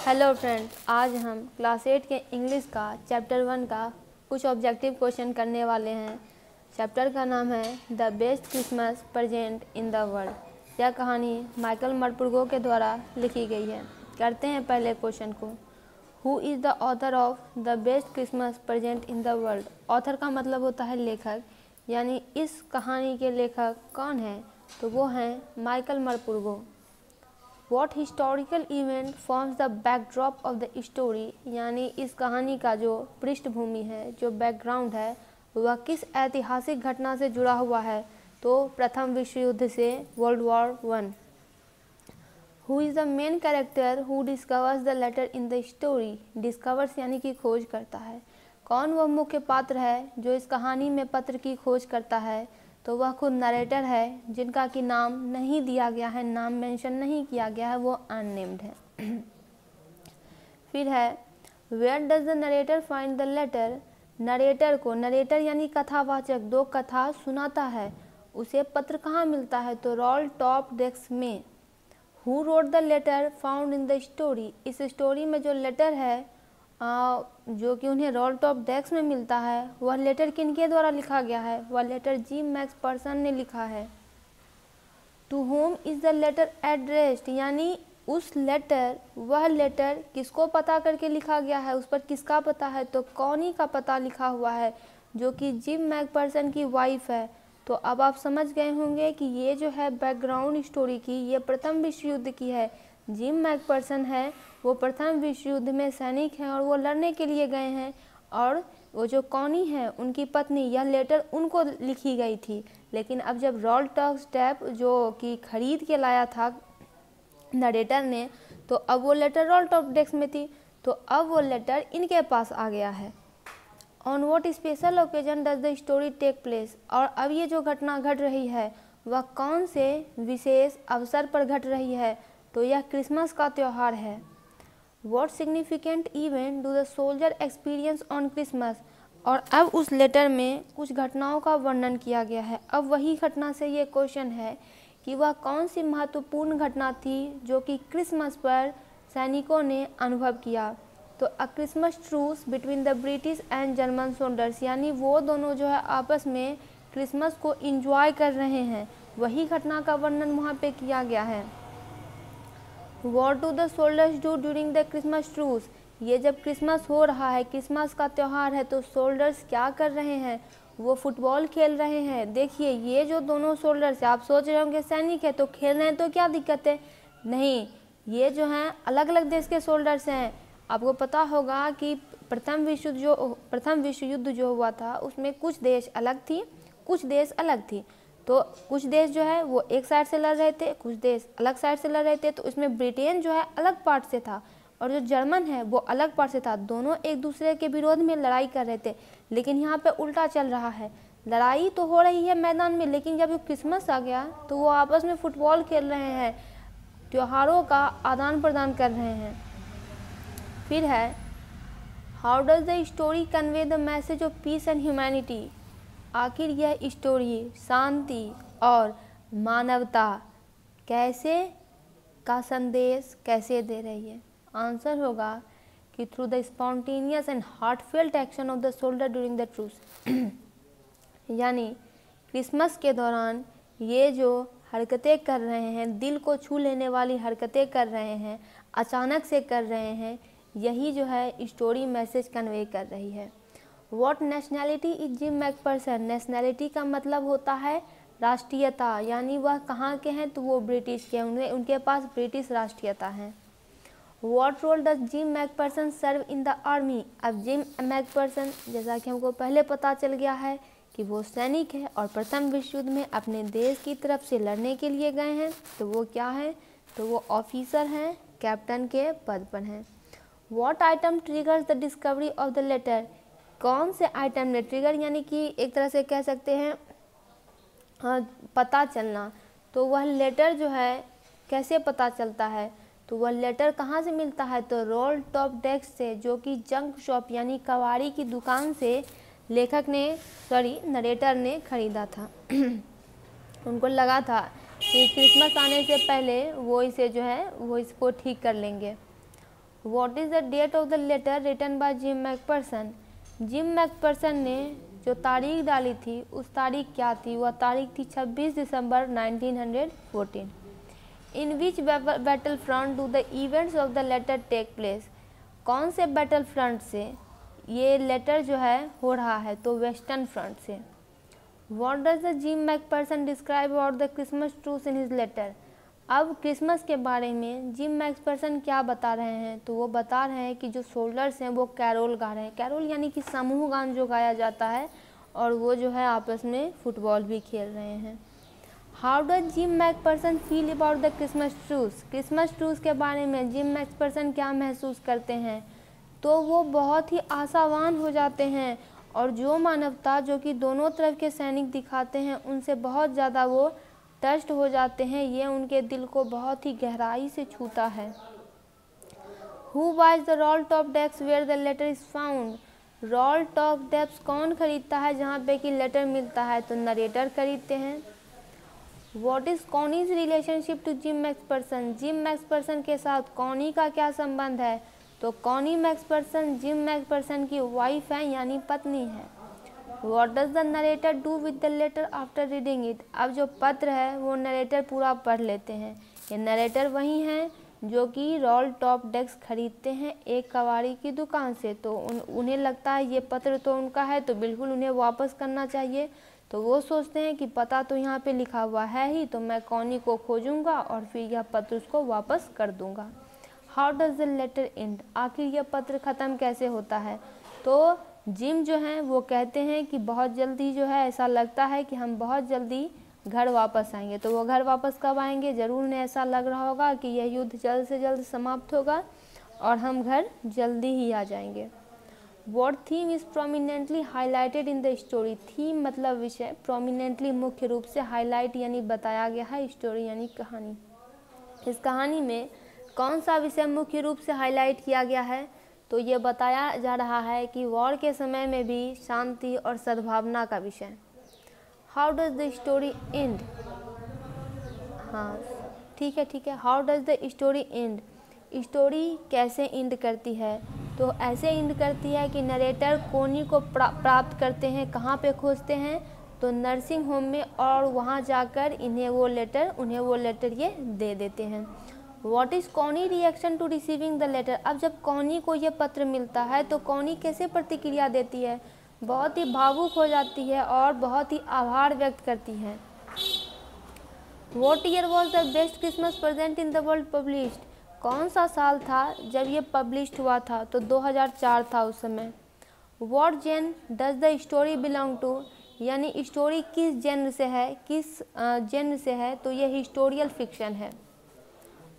Hello friend, आज हम class 8 के इंग्लिश का चैप्टर 1 का कुछ ऑब्जेक्टिव क्वेश्चन करने वाले हैं। चैप्टर का नाम है the best Christmas present in the world. यह कहानी माइकल मर्पुर्गो के द्वारा लिखी गई है। करते हैं पहले क्वेश्चन को। Who is the author of the best Christmas present in the world. Author का मतलब होता है लेखक, यानी इस कहानी के लेखक कौन हैं, तो वो हैं Michael मर्पुर्गो। What historical event forms the backdrop of the story, यानी इस कहानी का जो पृष्ठभूमि है, जो बैकग्राउंड है, वह किस ऐतिहासिक घटना से जुड़ा हुआ है, तो प्रथम विश्व युद्ध से, world war 1। Who is the main character who discovers the letter in the story? Discovers यानी कि खोज करता है। कौन वह मुख्य पात्र है जो इस कहानी में पत्र की खोज करता है, तो वह खुद नरेटर है, जिनका कि नाम नहीं दिया गया है, नाम मेंशन नहीं किया गया है, वो अननेम्ड है। फिर है where does the narrator find the letter. Narrator को, नरेटर यानी कथावाचक, दो कथा सुनाता है, उसे पत्र कहाँ मिलता है, तो रोल टॉप डेस्क में। Who wrote the letter found in the story. इस स्टोरी में जो लेटर है जो कि उन्हें रोल टॉप डेस्क में मिलता है, वह लेटर किनके द्वारा लिखा गया है, वह लेटर जिम मैकफर्सन ने लिखा है। To whom is the letter addressed, यानी उस लेटर, वह लेटर किसको पता करके लिखा गया है, उस पर किसका पता है, तो कॉनी का पता लिखा हुआ है, जो कि जिम मैकफर्सन की वाइफ है। तो अब आप समझ गए होंगे कि ये जो है बैकग्राउंड स्टोरी की, ये प्रथम विश्व युद्ध की है। जिम मैकफर्सन है, वो प्रथम विश्व युद्ध में सैनिक हैं और वो लड़ने के लिए गए हैं, और वो जो कॉनी है, उनकी पत्नी, यह लेटर उनको लिखी गई थी। लेकिन अब जब रोल टॉप स्टेप जो कि खरीद के लाया था नरेटर ने, तो अब वो लेटर रोल टॉप डेस्क में थी, तो अब वो लेटर इनके पास आ गया है। On what special occasion does the story take place. और अब ये जो घटना घट रही है, वह कौन से विशेष अवसर पर घट रही है, तो यह क्रिसमस का त्यौहार है। What significant event do the soldier experience on Christmas? और अब उस लेटर में कुछ घटनाओं का वर्णन किया गया है। अब वही घटना से ये क्वेश्चन है कि वह कौन सी महत्वपूर्ण घटना थी जो कि क्रिसमस पर सैनिकों ने अनुभव किया। तो a Christmas truce between the British and German soldiers, यानी वो दोनों जो है आपस में क्रिसमस को इंजॉय कर रहे हैं, वही घटना का वर्णन वहाँ पे किया गया है। What do the soldiers do during the Christmas truce? ये जब क्रिसमस हो रहा है, क्रिसमस का त्यौहार है, तो सोल्जर्स क्या कर रहे हैं, वो फुटबॉल खेल रहे हैं। देखिए, ये जो दोनों सोल्जर्स, आप सोच रहे होंगे सैनिक है तो खेल रहे हैं, तो क्या दिक्कत है, नहीं, ये जो हैं अलग अलग देश के सोल्जर्स हैं। आपको पता होगा कि प्रथम विश्व युद्ध जो हुआ था, उसमें कुछ देश अलग थी, कुछ देश अलग थी। तो कुछ देश जो है वो एक साइड से लड़ रहे थे, कुछ देश अलग साइड से लड़ रहे थे। तो इसमें ब्रिटेन जो है अलग पार्ट से था और जो जर्मन है वो अलग पार्ट से था। दोनों एक दूसरे के विरोध में लड़ाई कर रहे थे। लेकिन यहाँ पे उल्टा चल रहा है, लड़ाई तो हो रही है मैदान में, लेकिन जब क्रिसमस आ गया तो वो आपस में फुटबॉल खेल रहे हैं, त्योहारों का आदान प्रदान कर रहे हैं। फिर है how does the story convey the message of peace and humanity. आखिर यह स्टोरी शांति और मानवता का संदेश कैसे दे रही है। आंसर होगा कि through the spontaneous and heartfelt action of the soldier during the truce. यानी क्रिसमस के दौरान ये जो हरकतें कर रहे हैं, दिल को छू लेने वाली हरकतें कर रहे हैं, अचानक से कर रहे हैं, यही जो है स्टोरी मैसेज कन्वे कर रही है। What nationality is gym Macpherson. Nationality का मतलब होता है राष्ट्रीयता, यानी वह कहाँ के हैं, तो वो ब्रिटिश के हैं, उनके पास ब्रिटिश राष्ट्रीयता है। What role does Jim McPherson serve in the army. अब जिम मैकफर्सन, जैसा कि हमको पहले पता चल गया है कि वो सैनिक है और प्रथम विश्व युद्ध में अपने देश की तरफ से लड़ने के लिए गए हैं, तो वो क्या है, तो वो ऑफिसर हैं, कैप्टन के पद पर हैं। What item triggers the discovery of the letter। कौन से आइटम ने, ट्रिगर यानी कि एक तरह से कह सकते हैं पता चलना, तो वह लेटर जो है कैसे पता चलता है, तो वह लेटर कहाँ से मिलता है, तो रोल टॉप डेस्क से, जो कि जंक शॉप यानी कबाड़ी की दुकान से नरेटर ने खरीदा था। उनको लगा था कि क्रिसमस आने से पहले वो इसे जो है वो इसको ठीक कर लेंगे। What is the date of the letter written by Jim Macpherson. Jim McPherson ने जो तारीख डाली थी उस तारीख क्या थी, वह तारीख थी 26 दिसंबर 1914। In which battle front do the events of the letter take place. कौन से बैटल फ्रंट से ये लेटर जो है हो रहा है, तो वेस्टर्न फ्रंट से। What does the Jim McPherson describe about the Christmas truce in his letter. अब क्रिसमस के बारे में जिम मैकफर्सन क्या बता रहे हैं, तो वो बता रहे हैं कि जो सोल्जर्स हैं वो कैरोल गा रहे हैं। कैरोल यानी कि समूह गान जो गाया जाता है, और वो जो है आपस में फुटबॉल भी खेल रहे हैं। How does Jim McPherson feel about the Christmas truce. Christmas truce के बारे में जिम मैकफर्सन क्या महसूस करते हैं, तो वो बहुत ही आशावान हो जाते हैं, और जो मानवता जो कि दोनों तरफ के सैनिक दिखाते हैं उनसे बहुत ज़्यादा वो टच्ड हो जाते हैं। ये उनके दिल को बहुत ही गहराई से छूता है। Who buys the roll top desk where the letter is found. Roll top desk कौन खरीदता है जहाँ पे कि लेटर मिलता है, तो नरेटर खरीदते हैं। What is Connie's relationship to Jim Macpherson. Jim Macpherson के साथ कॉनी का क्या संबंध है, तो कॉनी मैकफर्सन जिम मैकफर्सन की वाइफ है, यानी पत्नी है। What does the narrator do with the letter after reading it। अब जो पत्र है वो नरेटर पूरा पढ़ लेते हैं। ये नरेटर वही हैं जो कि रोल टॉप डेस्क खरीदते हैं एक कबाड़ी की दुकान से, तो उन्हें लगता है ये पत्र तो उनका है, तो बिल्कुल उन्हें वापस करना चाहिए। तो वो सोचते हैं कि पता तो यहाँ पे लिखा हुआ है ही, तो मैं कॉनी को खोजूंगा और फिर यह पत्र उसको वापस कर दूंगा। How does the letter end. आखिर यह पत्र ख़त्म कैसे होता है, तो जिम जो हैं वो कहते हैं कि बहुत जल्दी जो है ऐसा लगता है कि हम बहुत जल्दी घर वापस आएंगे। तो वो घर वापस कब आएंगे, ज़रूर उन्हें ऐसा लग रहा होगा कि यह युद्ध जल्द से जल्द समाप्त होगा और हम घर जल्दी ही आ जाएंगे। What theme is prominently highlighted in the story. Theme मतलब विषय, प्रोमिनेंटली मुख्य रूप से, हाईलाइट यानी बताया गया है, स्टोरी यानी कहानी। इस कहानी में कौन सा विषय मुख्य रूप से हाईलाइट किया गया है, तो ये बताया जा रहा है कि वॉर के समय में भी शांति और सद्भावना का विषय। How does the story and. हाँ ठीक है। How does the story and. Story कैसे एंड करती है, तो ऐसे एंड करती है कि नरेटर कॉनी को प्राप्त करते हैं। कहाँ पे खोजते हैं, तो नर्सिंग होम में, और वहाँ जाकर उन्हें वो लेटर ये दे देते हैं। What is Connie reaction to receiving the letter. अब जब कॉनी को ये पत्र मिलता है तो कॉनी कैसे प्रतिक्रिया देती है, बहुत ही भावुक हो जाती है और बहुत ही आभार व्यक्त करती है। What year was the best Christmas present in the world published। कौन सा साल था जब ये पब्लिश हुआ था, तो 2004 था उस समय। What genre does the story belong to, यानी स्टोरी किस जेनर से है, तो ये हिस्टोरियल फिक्शन है।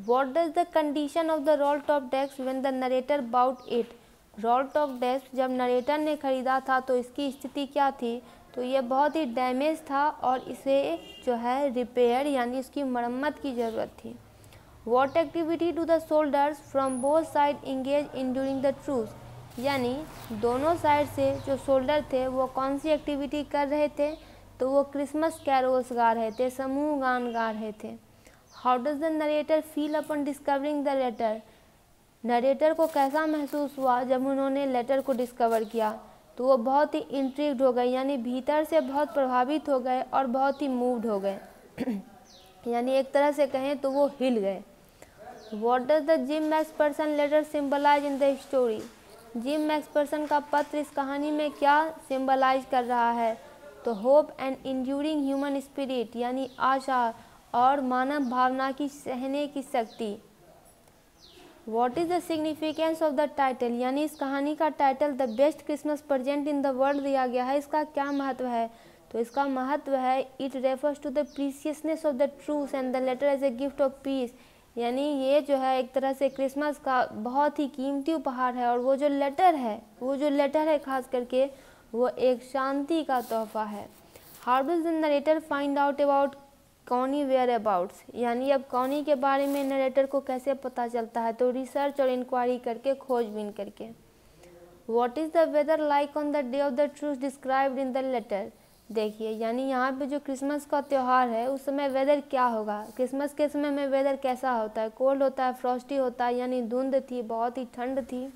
What does the condition of the roll top desk when the narrator bought it। Role top desk जब नरेटर ने ख़रीदा था तो इसकी स्थिति क्या थी, तो ये बहुत ही डैमेज था और इसे जो है रिपेयर यानी इसकी मरम्मत की ज़रूरत थी। What activity do the soldiers from both sides engage in during the truce। यानी दोनों साइड से जो सोल्डर थे वो कौन सी एक्टिविटी कर रहे थे, तो वो क्रिसमस कैरोल्स गा रहे थे, समूह गान गा रहे थे। How does the narrator feel upon discovering the letter. Narrator को कैसा महसूस हुआ जब उन्होंने लेटर को डिस्कवर किया, तो वो बहुत ही इंट्रिग्ड हो गए, यानी भीतर से बहुत प्रभावित हो गए और बहुत ही मूव्ड हो गए यानी एक तरह से कहें तो वो हिल गए। What does the Jim McPherson letter symbolize in the story. Jim McPherson का पत्र इस कहानी में क्या सिम्बलाइज कर रहा है, तो hope and enduring human spirit, यानी आशा और मानव भावना की सहने की शक्ति। What is the significance of the title, यानी इस कहानी का title the best Christmas present in the world दिया गया है, इसका क्या महत्व है, तो इसका महत्व है it refers to the preciousness of the truth and the letter as a gift of peace. यानी ये जो है एक तरह से क्रिसमस का बहुत ही कीमती उपहार है, और वो जो लेटर है खास करके वो एक शांति का तोहफा है। How does the narrator find out about Connie whereabouts, यानी अब कॉनी के बारे में नरेटर को कैसे पता चलता है, तो रिसर्च और इंक्वायरी करके, खोजबीन करके। What is the weather like on the day of the truth described in the letter. देखिए यानी यहाँ पे जो क्रिसमस का त्यौहार है उस समय वेदर क्या होगा, क्रिसमस के समय में वेदर कैसा होता है, कोल्ड होता है, फ्रॉस्टी होता है, यानी धुंध थी, बहुत ही ठंड थी।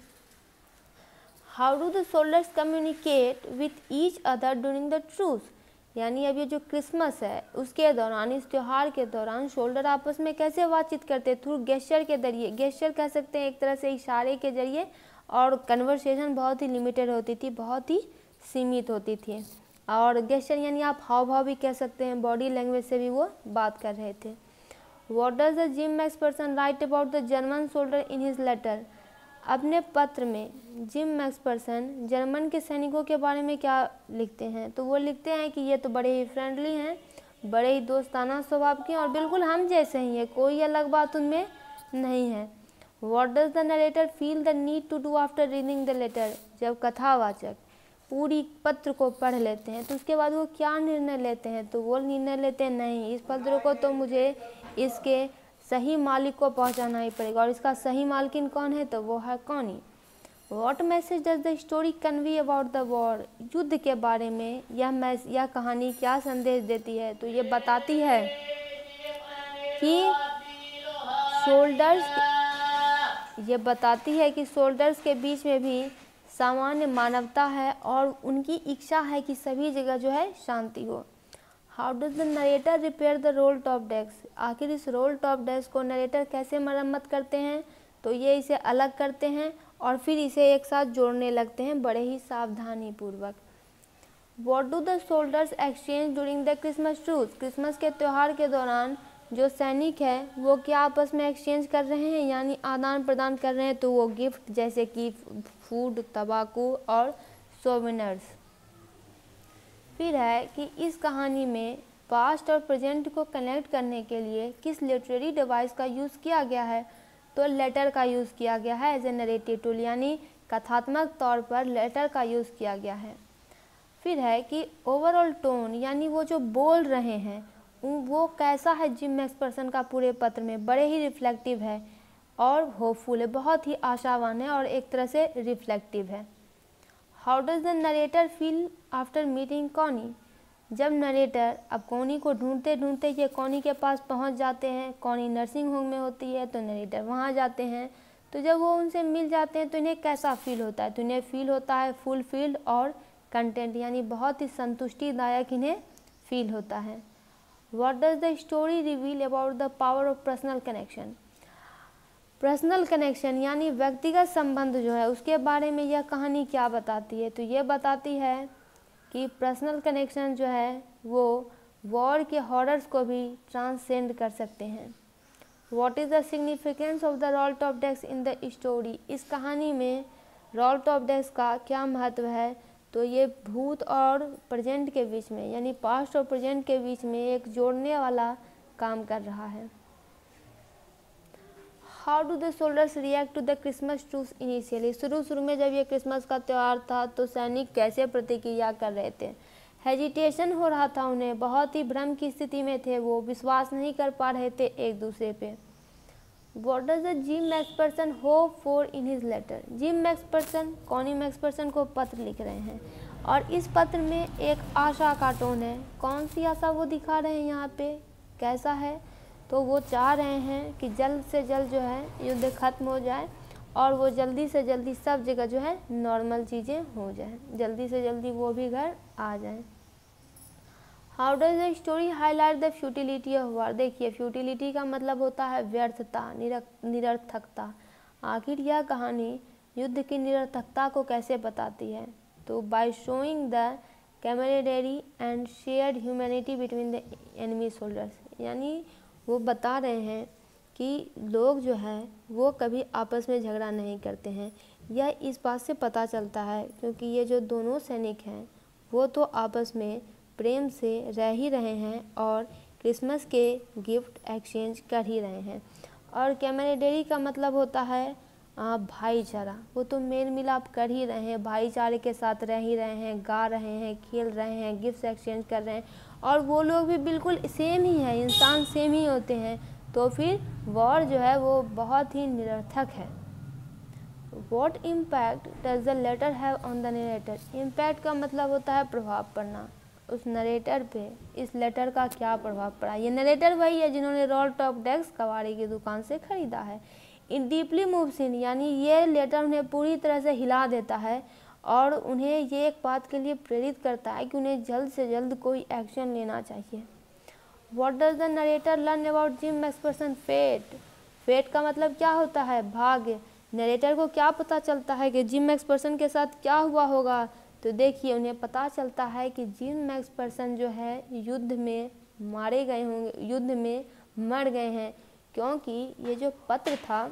How do the soldiers communicate with each other during the truce, यानी अब ये जो क्रिसमस है उसके दौरान, इस त्यौहार के दौरान सोल्जर आपस में कैसे बातचीत करते, थ्रू गेस्चर के जरिए, गेस्चर कह सकते हैं एक तरह से इशारे के जरिए, और कन्वर्सेशन बहुत ही लिमिटेड होती थी, बहुत ही सीमित होती थी। और गेस्चर यानी आप हाव भाव भी कह सकते हैं, बॉडी लैंग्वेज से भी वो बात कर रहे थे। What does the Jim Macpherson write about the German soldier in his letter, अपने पत्र में जिम मैक्सपर्सन जर्मन के सैनिकों के बारे में क्या लिखते हैं, तो वो लिखते हैं कि ये तो बड़े ही फ्रेंडली हैं, बड़े ही दोस्ताना स्वभाव के और बिल्कुल हम जैसे ही है, कोई अलग बात उनमें नहीं है। What does the narrator feel the need to do after reading the letter, जब कथावाचक पूरी पत्र को पढ़ लेते हैं तो उसके बाद वो क्या निर्णय लेते हैं, तो वो निर्णय लेते हैं नहीं, इस पत्र को तो मुझे इसके सही मालिक को पहुंचाना ही पड़ेगा, और इसका सही मालकिन कौन है, तो वो है कौनी। What message does the story convey about the war, युद्ध के बारे में यह कहानी क्या संदेश देती है, तो ये बताती है कि सोल्जर्स के बीच में भी सामान्य मानवता है और उनकी इच्छा है कि सभी जगह जो है शांति हो। How does the narrator repair the roll top desk, आखिर इस रोल टॉप डेस्क को नरेटर कैसे मरम्मत करते हैं, तो ये इसे अलग करते हैं और फिर इसे एक साथ जोड़ने लगते हैं बड़े ही सावधानी पूर्वक। What do the soldiers exchange during the Christmas truce, Christmas के त्यौहार के दौरान जो सैनिक है वो क्या आपस में एक्सचेंज कर रहे हैं, यानी आदान प्रदान कर रहे हैं, तो वो गिफ्ट जैसे कि फूड, तंबाकू और सोवेनिर्स। फिर है कि इस कहानी में पास्ट और प्रेजेंट को कनेक्ट करने के लिए किस लिटरेरी डिवाइस का यूज़ किया गया है, तो लेटर का यूज़ किया गया है एज ए नरेटिव टूल, यानी कथात्मक तौर पर लेटर का यूज़ किया गया है। फिर है कि ओवरऑल टोन, यानी वो जो बोल रहे हैं वो कैसा है जिम मैक्सपर्सन का पूरे पत्र में, बड़े ही रिफ्लेक्टिव है और होपफुल है, बहुत ही आशावान है और एक तरह से रिफ्लेक्टिव है। How does the narrator feel after meeting Connie, जब नरेटर अब कॉनी को ढूंढते ढूंढते ये कॉनी के पास पहुंच जाते हैं, कॉनी नर्सिंग होम में होती है तो नरेटर वहां जाते हैं, तो जब वो उनसे मिल जाते हैं तो इन्हें कैसा फील होता है, तो इन्हें फील होता है फुलफिल्ड और कंटेंट, यानी बहुत ही संतुष्टिदायक इन्हें फील होता है। What does the story reveal about the power of personal connection, personal connection यानी व्यक्तिगत संबंध जो है उसके बारे में यह कहानी क्या बताती है, तो ये बताती है कि पर्सनल कनेक्शन जो है वो वॉर के हॉरर्स को भी ट्रांसेंड कर सकते हैं। What is the significance of the roll top desk in the story, इस कहानी में रोल टॉप डेस्क का क्या महत्व है, तो ये भूत और प्रेजेंट के बीच में, यानी पास्ट और प्रेजेंट के बीच में एक जोड़ने वाला काम कर रहा है। How do the soldiers react to the Christmas truce initially, शुरू में जब ये क्रिसमस का त्यौहार था तो सैनिक कैसे प्रतिक्रिया कर रहे थे, हेजिटेशन हो रहा था उन्हें, बहुत ही भ्रम की स्थिति में थे, वो विश्वास नहीं कर पा रहे थे एक दूसरे पे। What does the Jim Macpherson hope for in his letter, Jim Macpherson Connie Macpherson को पत्र लिख रहे हैं और इस पत्र में एक आशा का टोन है। कौन सी आशा वो दिखा रहे हैं यहाँ पे, कैसा है, तो वो चाह रहे हैं कि जल्द से जल्द जो है युद्ध खत्म हो जाए और वो जल्दी से जल्दी सब जगह जो है नॉर्मल चीज़ें हो जाए, जल्दी से जल्दी वो भी घर आ जाएं। How does the story highlight the futility of war, देखिए फ्यूटिलिटी का मतलब होता है व्यर्थता, निरर्थकता। आखिर यह कहानी युद्ध की निरर्थकता को कैसे बताती है, तो by showing the camaraderie and shared humanity between the enemy soldiers, यानी वो बता रहे हैं कि लोग जो है वो कभी आपस में झगड़ा नहीं करते हैं। यह इस बात से पता चलता है क्योंकि ये जो दोनों सैनिक हैं वो तो आपस में प्रेम से रह ही रहे हैं और क्रिसमस के गिफ्ट एक्सचेंज कर ही रहे हैं। और कैमरेडरी का मतलब होता है भाईचारा, वो तो मेल मिलाप कर ही रहे हैं, भाईचारे के साथ रह ही रहे हैं, गा रहे हैं, खेल रहे हैं, गिफ्ट एक्सचेंज कर रहे हैं और वो लोग भी बिल्कुल सेम ही है, इंसान सेम ही होते हैं, तो फिर वॉर जो है वो बहुत ही निरर्थक है। What impact does the letter have on the narrator? Impact का मतलब होता है प्रभाव पड़ना, उस नरेटर पे इस लेटर का क्या प्रभाव पड़ा। ये नरेटर वही है जिन्होंने रोल टॉप डेस्क कबाड़ी की दुकान से खरीदा है। इन डीपली मूव्स इन, यानी ये लेटर उन्हें पूरी तरह से हिला देता है और उन्हें ये एक बात के लिए प्रेरित करता है कि उन्हें जल्द से जल्द कोई एक्शन लेना चाहिए। What does the narrator learn about Jim Macpherson fate. Fate का मतलब क्या होता है, भाग्य। नरेटर को क्या पता चलता है कि जिम मैक्सपर्सन के साथ क्या हुआ होगा। तो देखिए उन्हें पता चलता है कि जिम मैक्सपर्सन जो है युद्ध में मारे गए होंगे, युद्ध में मर गए हैं, क्योंकि ये जो पत्र था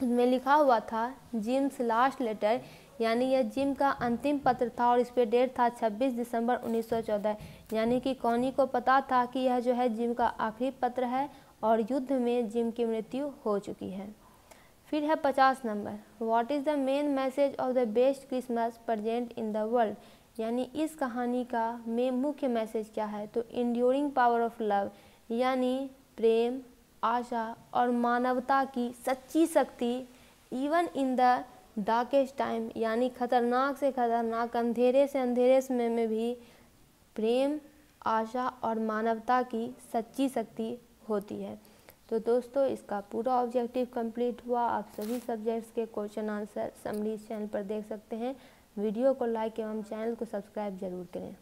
उसमें लिखा हुआ था जिम्स लास्ट लेटर, यानी यह जिम का अंतिम पत्र था और इस पे डेट था 26 दिसंबर 1914। यानी कि कॉनी को पता था कि यह जो है जिम का आखिरी पत्र है और युद्ध में जिम की मृत्यु हो चुकी है। फिर है 50 number, what is the main message of the best Christmas present in the world. यानी इस कहानी का में मुख्य मैसेज क्या है। तो इंड्योरिंग पावर ऑफ लव, यानी प्रेम, आशा और मानवता की सच्ची शक्ति even in the darkest time, यानी खतरनाक से खतरनाक अंधेरे से अंधेरे समय में भी प्रेम, आशा और मानवता की सच्ची शक्ति होती है। तो दोस्तों इसका पूरा ऑब्जेक्टिव कंप्लीट हुआ। आप सभी सब्जेक्ट्स के क्वेश्चन आंसर समरी इस चैनल पर देख सकते हैं। वीडियो को लाइक एवं चैनल को सब्सक्राइब जरूर करें।